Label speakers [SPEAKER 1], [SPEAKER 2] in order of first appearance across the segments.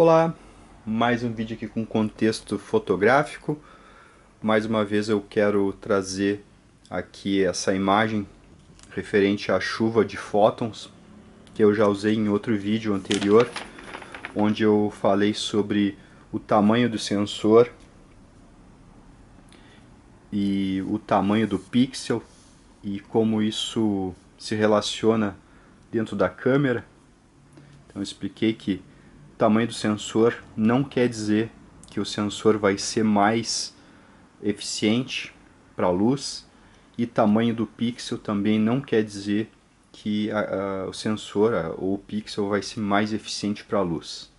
[SPEAKER 1] Olá, mais um vídeo aqui com contexto fotográfico. Mais uma vez eu quero trazer aqui essa imagem referente à chuva de fótons, que eu já usei em outro vídeo anterior, onde eu falei sobre o tamanho do sensor e o tamanho do pixel e como isso se relaciona dentro da câmera. Então eu expliquei que o tamanho do sensor não quer dizer que o sensor vai ser mais eficiente para a luz, e tamanho do pixel também não quer dizer que o sensor ou o pixel vai ser mais eficiente para a luz.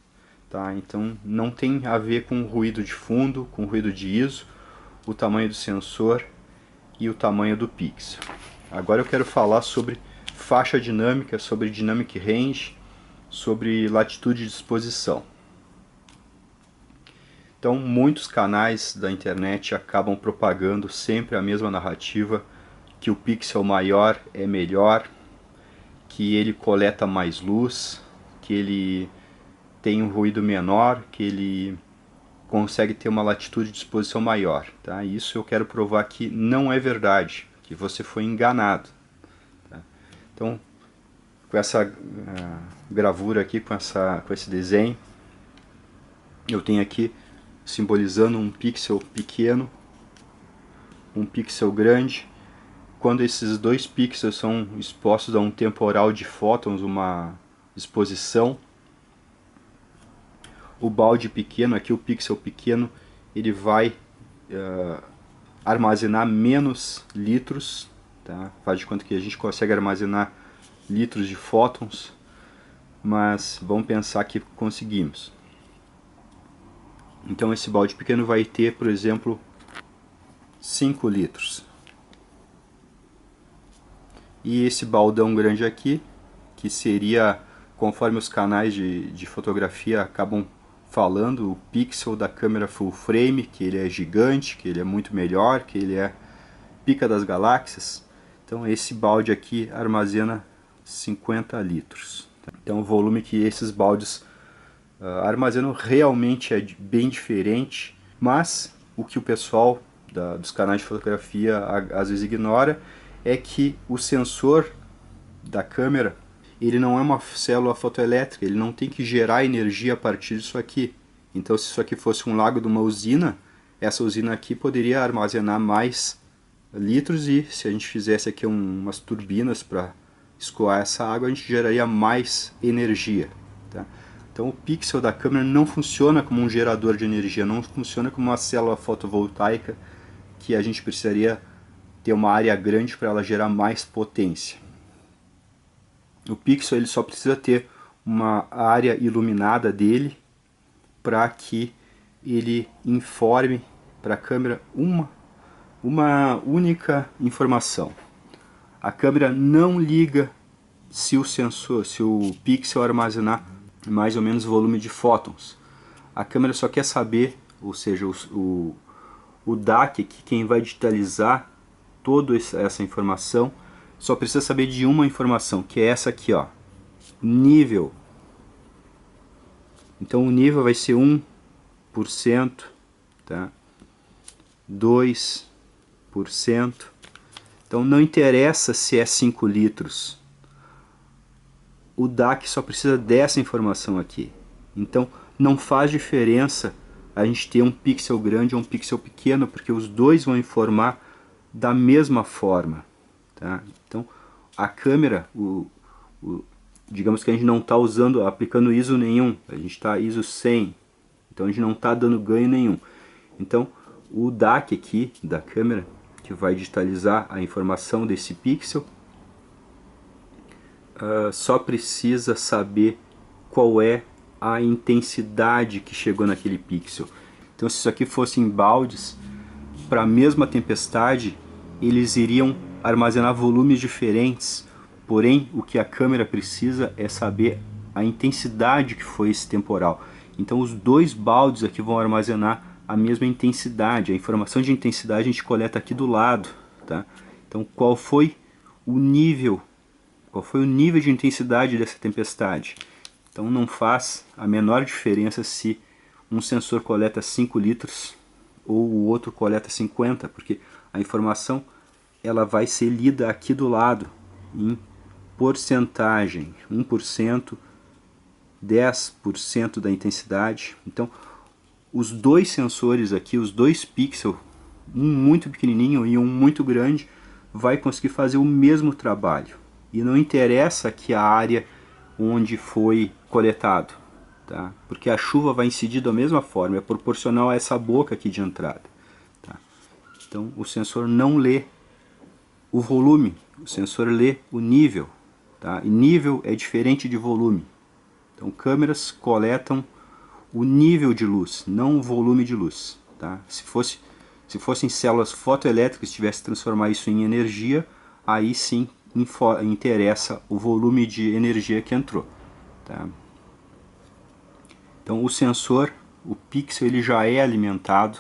[SPEAKER 1] Tá? Então não tem a ver com ruído de fundo, com ruído de ISO, o tamanho do sensor e o tamanho do pixel. Agora eu quero falar sobre faixa dinâmica, sobre dynamic range, sobre latitude de exposição. Então muitos canais da internet acabam propagando sempre a mesma narrativa, que o pixel maior é melhor, que ele coleta mais luz, que ele tem um ruído menor, que ele consegue ter uma latitude de exposição maior. Tá? Isso eu quero provar que não é verdade, que você foi enganado. Tá? Então, com essa gravura aqui, com esse desenho, eu tenho aqui simbolizando um pixel pequeno, um pixel grande. Quando esses dois pixels são expostos a um temporal de fótons, uma exposição, o balde pequeno, aqui o pixel pequeno, ele vai armazenar menos litros, tá? Faz de conta que a gente consegue armazenar litros de fótons, mas vamos pensar que conseguimos. Então esse balde pequeno vai ter, por exemplo, 5 litros. E esse baldão grande aqui, que seria, conforme os canais de fotografia acabam falando, o pixel da câmera full frame, que ele é gigante, que ele é muito melhor, que ele é pica das galáxias. Então esse balde aqui armazena 50 litros. Então o volume que esses baldes armazenam realmente é bem diferente, mas o que o pessoal dos canais de fotografia às vezes ignora é que o sensor da câmera, ele não é uma célula fotoelétrica, ele não tem que gerar energia a partir disso aqui. Então se isso aqui fosse um lago de uma usina, essa usina aqui poderia armazenar mais litros, e se a gente fizesse aqui umas turbinas para escoar essa água, a gente geraria mais energia. Tá? Então o pixel da câmera não funciona como um gerador de energia, não funciona como uma célula fotovoltaica que a gente precisaria ter uma área grande para ela gerar mais potência. O pixel ele só precisa ter uma área iluminada dele para que ele informe para a câmera uma única informação. A câmera não liga se o pixel armazenar mais ou menos volume de fótons. A câmera só quer saber, ou seja, o DAC, que quem vai digitalizar toda essa informação, só precisa saber de uma informação, que é essa aqui, ó, nível. Então o nível vai ser 1%, tá? 2%. Então não interessa se é 5 litros. O DAC só precisa dessa informação aqui. Então não faz diferença a gente ter um pixel grande ou um pixel pequeno, porque os dois vão informar da mesma forma. Tá? Então a câmera, digamos que a gente não está aplicando ISO nenhum, a gente está ISO 100, então a gente não está dando ganho nenhum. Então o DAC aqui da câmera, que vai digitalizar a informação desse pixel, só precisa saber qual é a intensidade que chegou naquele pixel. Então se isso aqui fossem baldes, para a mesma tempestade, eles iriam armazenar volumes diferentes, porém o que a câmera precisa é saber a intensidade que foi esse temporal. Então os dois baldes aqui vão armazenar a mesma intensidade. A informação de intensidade a gente coleta aqui do lado. Tá? Então qual foi o nível de intensidade dessa tempestade? Então não faz a menor diferença se um sensor coleta 5 litros ou o outro coleta 50, porque a informação ela vai ser lida aqui do lado em porcentagem, 1%, 10% da intensidade. Então os dois sensores aqui, os dois pixels, um muito pequenininho e um muito grande, vai conseguir fazer o mesmo trabalho. E não interessa aqui a área onde foi coletado, tá? Porque a chuva vai incidir da mesma forma, é proporcional a essa boca aqui de entrada. Tá? Então o sensor não lê o volume, o sensor lê o nível. Tá? E nível é diferente de volume. Então câmeras coletam o nível de luz, não o volume de luz. Tá? Se fossem células fotoelétricas, tivesse que transformar isso em energia, aí sim interessa o volume de energia que entrou. Tá? Então o sensor, o pixel, ele já é alimentado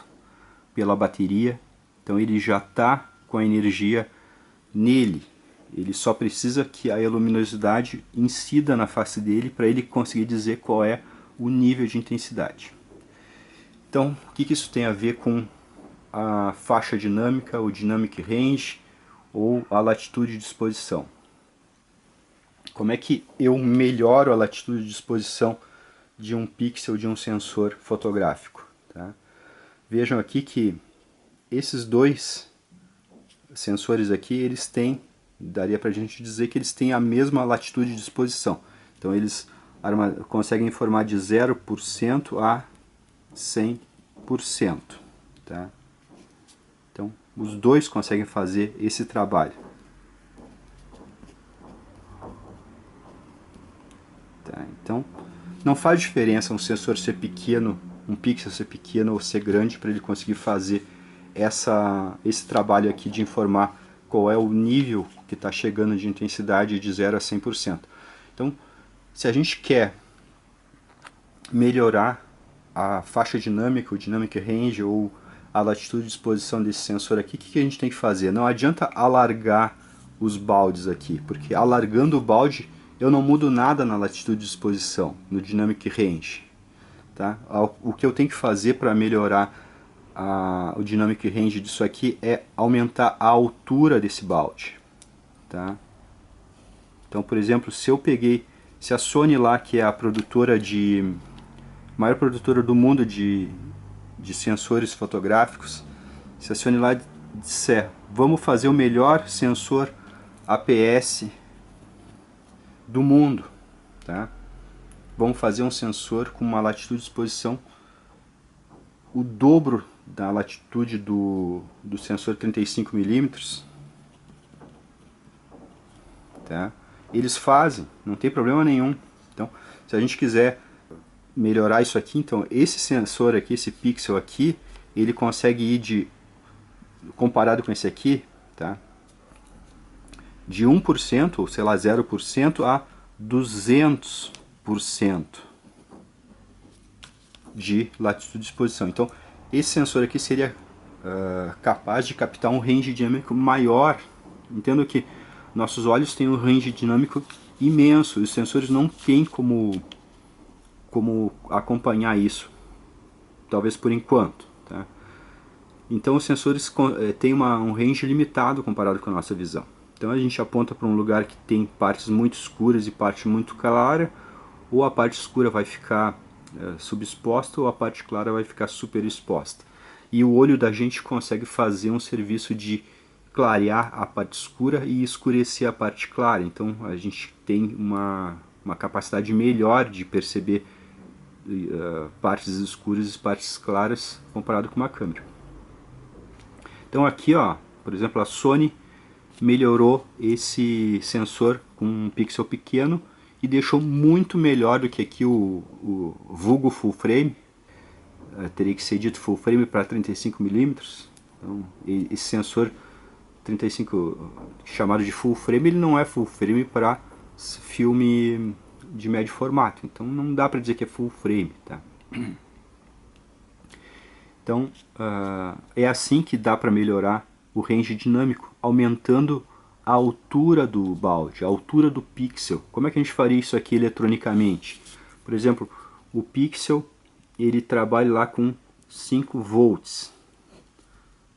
[SPEAKER 1] pela bateria, então ele já está com a energia nele. Ele só precisa que a luminosidade incida na face dele para ele conseguir dizer qual é o nível de intensidade. Então, o que isso tem a ver com a faixa dinâmica, o dynamic range ou a latitude de exposição? Como é que eu melhoro a latitude de exposição de um pixel de um sensor fotográfico? Tá? Vejam aqui que esses dois sensores aqui, eles têm, daria para a gente dizer que eles têm a mesma latitude de exposição. Então eles conseguem informar de 0% a 100%. Tá? Então os dois conseguem fazer esse trabalho. Tá? Então não faz diferença um sensor ser pequeno, um pixel ser pequeno ou ser grande para ele conseguir fazer esse trabalho aqui de informar qual é o nível que está chegando de intensidade de 0 a 100%. Então, se a gente quer melhorar a faixa dinâmica, o dynamic range ou a latitude de exposição desse sensor aqui, o que a gente tem que fazer? Não adianta alargar os baldes aqui, porque alargando o balde eu não mudo nada na latitude de exposição, no dynamic range. Tá? O que eu tenho que fazer para melhorar o dynamic range disso aqui é aumentar a altura desse balde. Tá? Então, por exemplo, se a Sony lá, que é a maior produtora do mundo de sensores fotográficos, se a Sony lá disser, vamos fazer o melhor sensor APS do mundo, tá? Vamos fazer um sensor com uma latitude de exposição o dobro da latitude do sensor 35mm, tá? Eles fazem, não tem problema nenhum. Então, se a gente quiser melhorar isso aqui, então esse sensor aqui, esse pixel aqui, ele consegue ir comparado com esse aqui, tá? De 1%, ou sei lá, 0% a 200% de latitude de exposição. Então, esse sensor aqui seria capaz de captar um range dinâmico maior. Entendo que nossos olhos têm um range dinâmico imenso, e os sensores não têm como acompanhar isso, talvez por enquanto. Tá? Então os sensores têm um range limitado comparado com a nossa visão. Então a gente aponta para um lugar que tem partes muito escuras e parte muito clara, ou a parte escura vai ficar subexposta ou a parte clara vai ficar superexposta. E o olho da gente consegue fazer um serviço de clarear a parte escura e escurecer a parte clara. Então a gente tem uma capacidade melhor de perceber partes escuras e partes claras comparado com uma câmera. Então aqui, ó, por exemplo, a Sony melhorou esse sensor com um pixel pequeno e deixou muito melhor do que aqui o vulgo full frame. Teria que ser dito full frame para 35mm. Então, esse sensor 35, chamado de full frame, ele não é full frame para filme de médio formato. Então não dá para dizer que é full frame. Tá? Então é assim que dá para melhorar o range dinâmico, aumentando a altura do balde, a altura do pixel. Como é que a gente faria isso aqui eletronicamente? Por exemplo, o Pixel, ele trabalha lá com 5 volts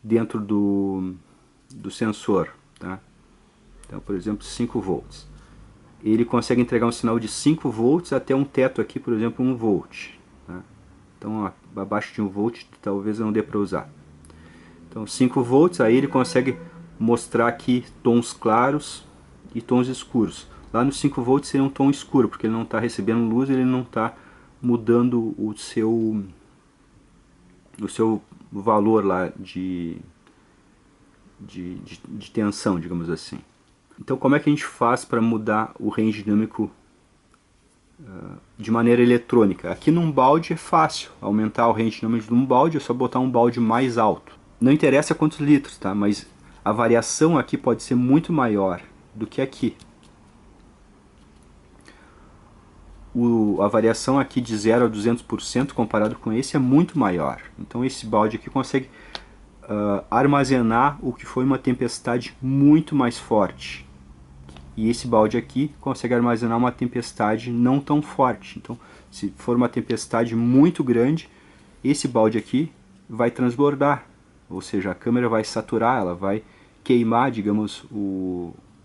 [SPEAKER 1] dentro do sensor, tá? Então, por exemplo, 5 volts. Ele consegue entregar um sinal de 5 volts até um teto aqui, por exemplo, 1 volt. Tá? Então, abaixo de 1 volt talvez não dê para usar. Então, 5 volts, aí ele consegue mostrar aqui tons claros e tons escuros. Lá no 5 volts seria um tom escuro, porque ele não está recebendo luz, ele não está mudando o seu valor lá de tensão, digamos assim. Então, como é que a gente faz para mudar o range dinâmico de maneira eletrônica? Aqui num balde é fácil aumentar o range dinâmico de um balde, é só botar um balde mais alto. Não interessa quantos litros, tá? Mas a variação aqui pode ser muito maior do que aqui. A variação aqui de 0 a 200% comparado com esse é muito maior. Então esse balde aqui consegue armazenar o que foi uma tempestade muito mais forte. E esse balde aqui consegue armazenar uma tempestade não tão forte. Então, se for uma tempestade muito grande, esse balde aqui vai transbordar. Ou seja, a câmera vai saturar, ela vai queimar, digamos,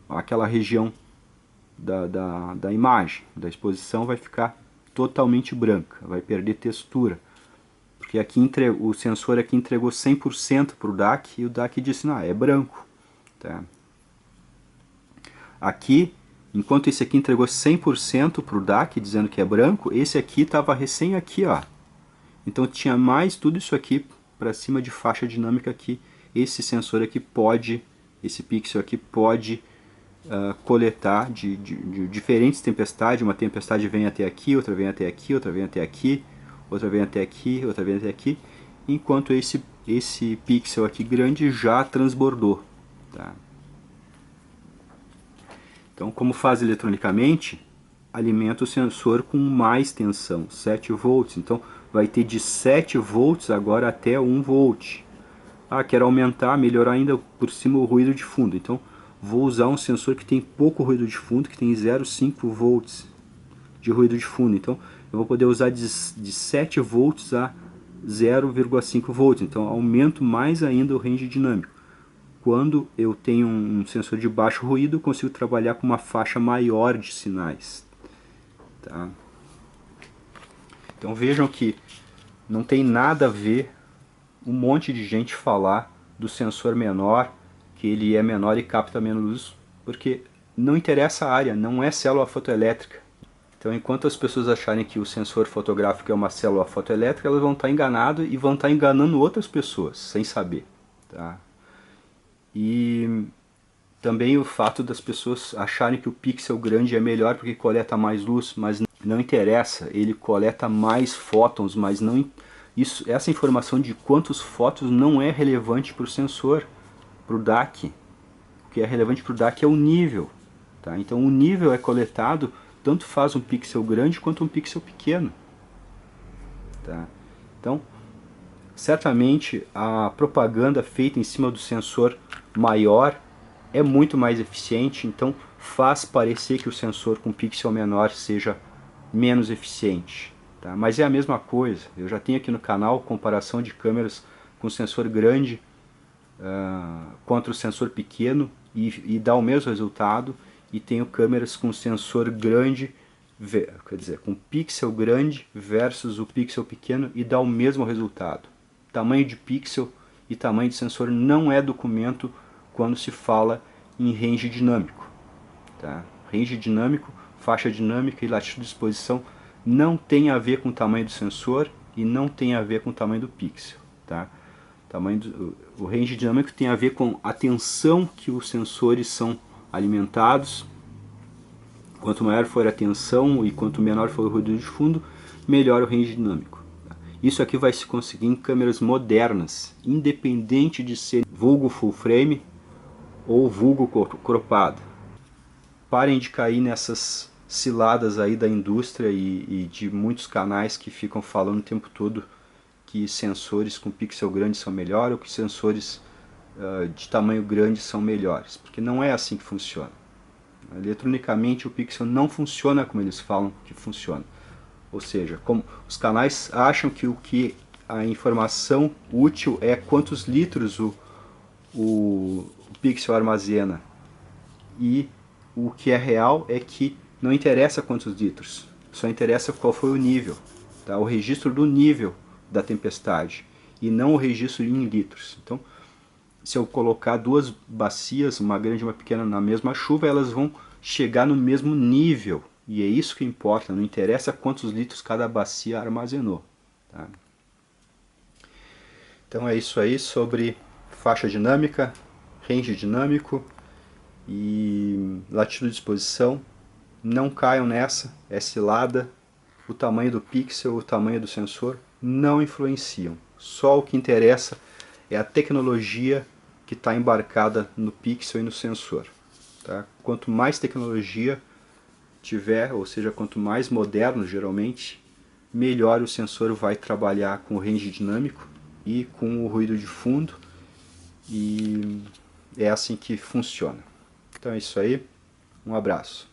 [SPEAKER 1] aquela região da imagem, da exposição, vai ficar totalmente branca, vai perder textura. Porque aqui o sensor aqui entregou 100% para o DAC e o DAC disse, não, é branco. Tá? Aqui, enquanto esse aqui entregou 100% para o DAC, dizendo que é branco, esse aqui estava recém aqui, ó. Então tinha mais tudo isso aqui para cima de faixa dinâmica aqui. Esse sensor aqui pode, esse pixel aqui pode coletar de diferentes tempestades. Uma tempestade vem até aqui, outra vem até aqui, outra vem até aqui, outra vem até aqui, outra vem até aqui, enquanto esse pixel aqui grande já transbordou. Tá? Então, como faz eletronicamente, alimenta o sensor com mais tensão, 7 volts. Então, vai ter de 7 volts agora até 1 volt. Ah, quero aumentar, melhorar ainda por cima o ruído de fundo. Então, vou usar um sensor que tem pouco ruído de fundo, que tem 0,5 volts de ruído de fundo. Então, eu vou poder usar de 7 volts a 0,5 volts. Então, aumento mais ainda o range dinâmico. Quando eu tenho um sensor de baixo ruído, eu consigo trabalhar com uma faixa maior de sinais. Tá? Então vejam que não tem nada a ver um monte de gente falar do sensor menor, que ele é menor e capta menos luz, porque não interessa a área, não é célula fotoelétrica. Então, enquanto as pessoas acharem que o sensor fotográfico é uma célula fotoelétrica, elas vão estar enganadas e vão estar enganando outras pessoas, sem saber. Tá? E também o fato das pessoas acharem que o pixel grande é melhor porque coleta mais luz, mas não interessa, ele coleta mais fótons, mas não, essa informação de quantos fótons não é relevante para o sensor, para o DAC. O que é relevante para o DAC é o nível. Tá? Então o nível é coletado, tanto faz um pixel grande quanto um pixel pequeno. Tá? Então, certamente a propaganda feita em cima do sensor maior é muito mais eficiente, então faz parecer que o sensor com pixel menor seja menos eficiente. Tá? Mas é a mesma coisa, eu já tenho aqui no canal comparação de câmeras com sensor grande contra o sensor pequeno e dá o mesmo resultado, e tenho câmeras com sensor grande, quer dizer, com pixel grande versus o pixel pequeno e dá o mesmo resultado. Tamanho de pixel e tamanho de sensor não é documento quando se fala em range dinâmico. Tá? Range dinâmico, faixa dinâmica e latitude de exposição não tem a ver com o tamanho do sensor e não tem a ver com o tamanho do pixel. Tá? O range dinâmico tem a ver com a tensão que os sensores são alimentados. Quanto maior for a tensão e quanto menor for o ruído de fundo, melhor o range dinâmico. Isso aqui vai se conseguir em câmeras modernas, independente de ser vulgo full frame ou vulgo cropado. Parem de cair nessas ciladas aí da indústria e de muitos canais que ficam falando o tempo todo que sensores com pixel grande são melhores ou que sensores de tamanho grande são melhores, porque não é assim que funciona. Eletronicamente o pixel não funciona como eles falam que funciona. Ou seja, como os canais acham que a informação útil é quantos litros o pixel armazena. E o que é real é que não interessa quantos litros, só interessa qual foi o nível, tá? O registro do nível da tempestade e não o registro em litros. Então, se eu colocar duas bacias, uma grande e uma pequena, na mesma chuva, elas vão chegar no mesmo nível. E é isso que importa, não interessa quantos litros cada bacia armazenou. Tá? Então é isso aí sobre faixa dinâmica, range dinâmico e latitude de exposição. Não caiam nessa, é cilada. O tamanho do pixel, o tamanho do sensor não influenciam. Só o que interessa é a tecnologia que está embarcada no pixel e no sensor. Tá? Quanto mais tecnologia tiver, ou seja, quanto mais moderno geralmente, melhor o sensor vai trabalhar com o range dinâmico e com o ruído de fundo, e é assim que funciona. Então é isso aí, um abraço.